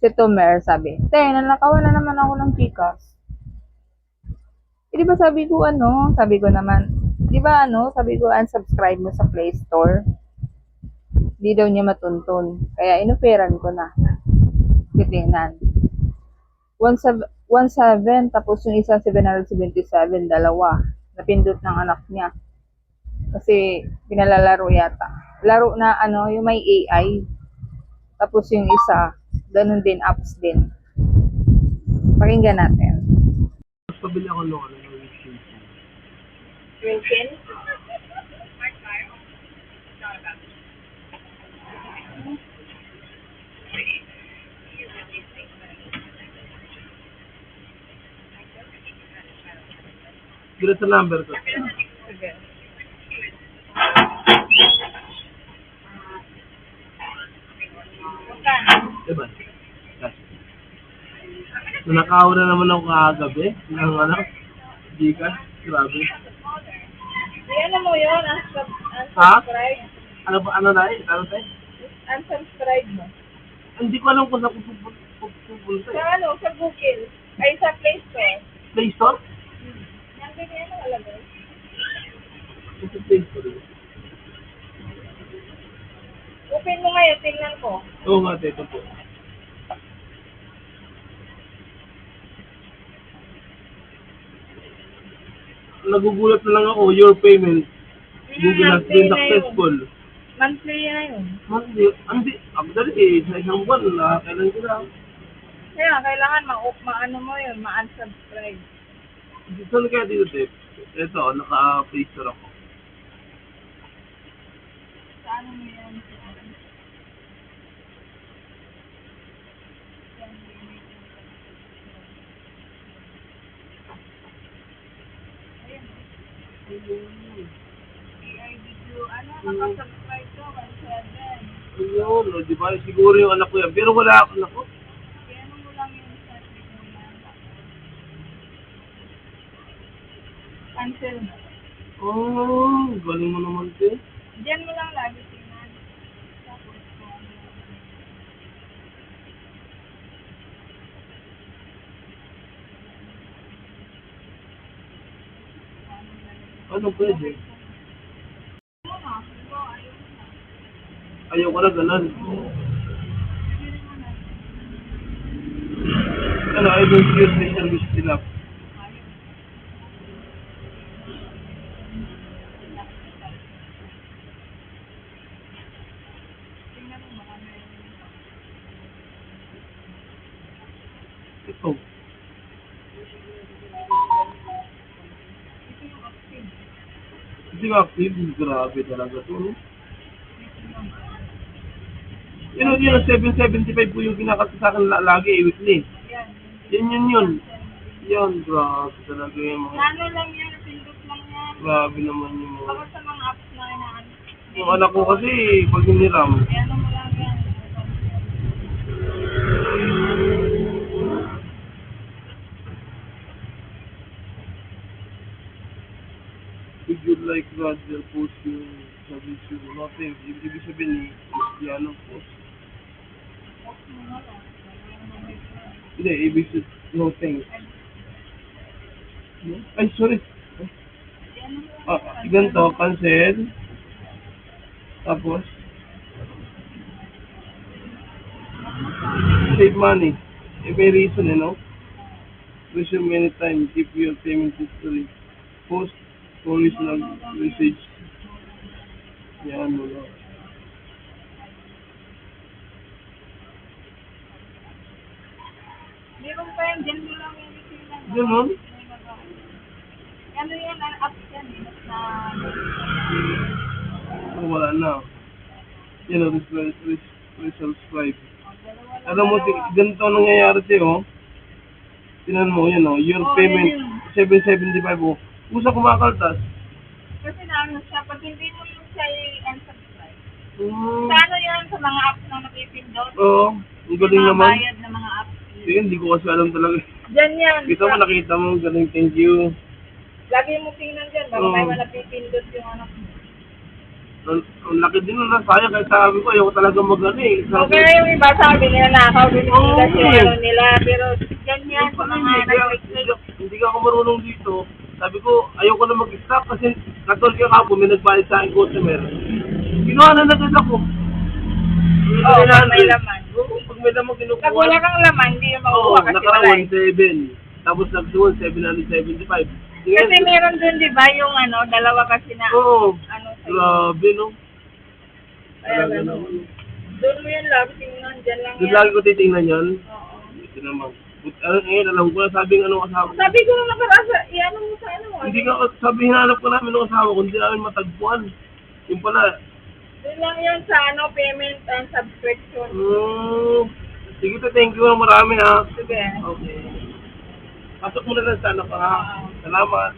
Si Tomer sabi, Te, nanakawan na naman ako ng Gcash. Eh, di ba sabi ko sabi ko naman, di ba sabi ko unsubscribe mo sa Play Store. Di daw niya matuntun. Kaya inoperan ko na. Titingnan. 1.7 tapos yung isa 777, dalawa. Napindot ng anak niya. Kasi pinalalaro yata. Laro na yung may AI. Tapos yung isa, ganun din, apps din. Pakinggan natin. Pabili ako ng Wilson. Wilson? Gila sa number ko. Sige. Diba? Nanakaw na naman ako kagabi ng Gcash. Grabe. Ano mo yun? Ha? Unsubscribe? Ano ba? Ano na eh? Ano tayo? Unsubscribe mo. Hindi ko alam kung saan pupunta eh. Sa Google. Ay, sa Play Store. Play Store? Nandun yan ang alagay. Sa Play Store. Open mo ngayon, tingnan ko. Oo nga, ito po. Nagugulat na lang ako, your payment. Google has been successful. Monthly na yun. Hindi, actually sa isang buwan, kailan ko lang. Kaya, kailangan ma-ano mo yun, ma-unsubscribe. Saan kaya dito, Tep? Ito, naka-Play Store ako. Saan mo yun? Nakasubscribe ko, 1.7. Ayun, di ba? Siguro yung anak ko yan. Pero wala ako, anak ko. Kaya mo lang yung setting mo yan. Cancel mo. Oh, galing mo naman, Tep. Diyan mo lang lagi tingnan. Tapos Ano pwede? Ayaw ko na ganun. Ano, I don't use the service nila. Ito. Hindi ka active. Grabe talaga ito. No? Yun, 775 po yung kinakata sa akin lagi, weekly. Yun. Yan, grabe talaga yung mga... ano lang yan, pindot lang yan. Grabe naman yung mga... Baka sa mga apps na inaan. Yung anak ko kasi, pag hiniram, Ano mo lang yan. if you like that, they'll post yung service yung nothing. Ibig sabihin ni Cristiano post. Hindi, ibig sabihin, no thanks. Ay, sorry. Ganito, cancel. Tapos, save money. May reason, Resume anytime, keep your payment history. Post, original message. Yan mo lang. Meron pa yan, dyan mo lang yung tingnan. Ganon? Ano yan, ang apps yan na Oh, wala na. Resubscribe. Alam mo, ganito ang nangyayari sa'yo. Tinan mo, your payment, 775 oh. Kusa kumakaltas. kasi siya, pag hindi mo yung siya unsubscribe. Hmm. Sa ano yan, sa mga apps na napipindot? Oo, ang galing naman. Bayad na mga apps. Sige, hindi ko kasi alam talaga. Dyan yan. Kita mo, nakita mo, galing, thank you. Lagi mo tingnan dyan, baka may napipindot yung anak mo. Ang laki din nun, sayang, kaya sabi ko, ayaw ko talaga mag-ano eh. O kaya yung iba sabi nila nakaw din Oo, kasi eh. ano nila, pero ganyan sa mga nag-click. Hindi ka ako marunong dito. Sabi ko, ayaw ko na mag-stop kasi katol ka kapo, may nagbayad sa akin customer. Ginawa na agad ako. Oo, pag may laman. Oo, pag may laman kinukuha. Pag wala kang laman, hindi yung Oo, makukuha kasi wala nakaraan eh. 1.7. Tapos nagsuwan 775. Kasi meron dun, di ba, yung ano, dalawa kasi na, Oo, ano sa'yo. grabe no. Kaya Talaga gano'n. naman. Doon mo yan, love, tingnan, dyan lang Doon yan. lagi ko titingnan yan. Oo. Ito naman. Ano ngayon, alam ko na sabi ng ano kasama ko. Sabi ko na nakarasa, iano mo sa ano mo. Hindi ka, sabi hinanap ko namin ng kasama ko, hindi namin matagpuan. Yung pala, Doon lang yun sa ano, payment and subscription. sige to, thank you marami ha. Sige. Okay. Pasok mo na lang sa ano pa ha. Salamat.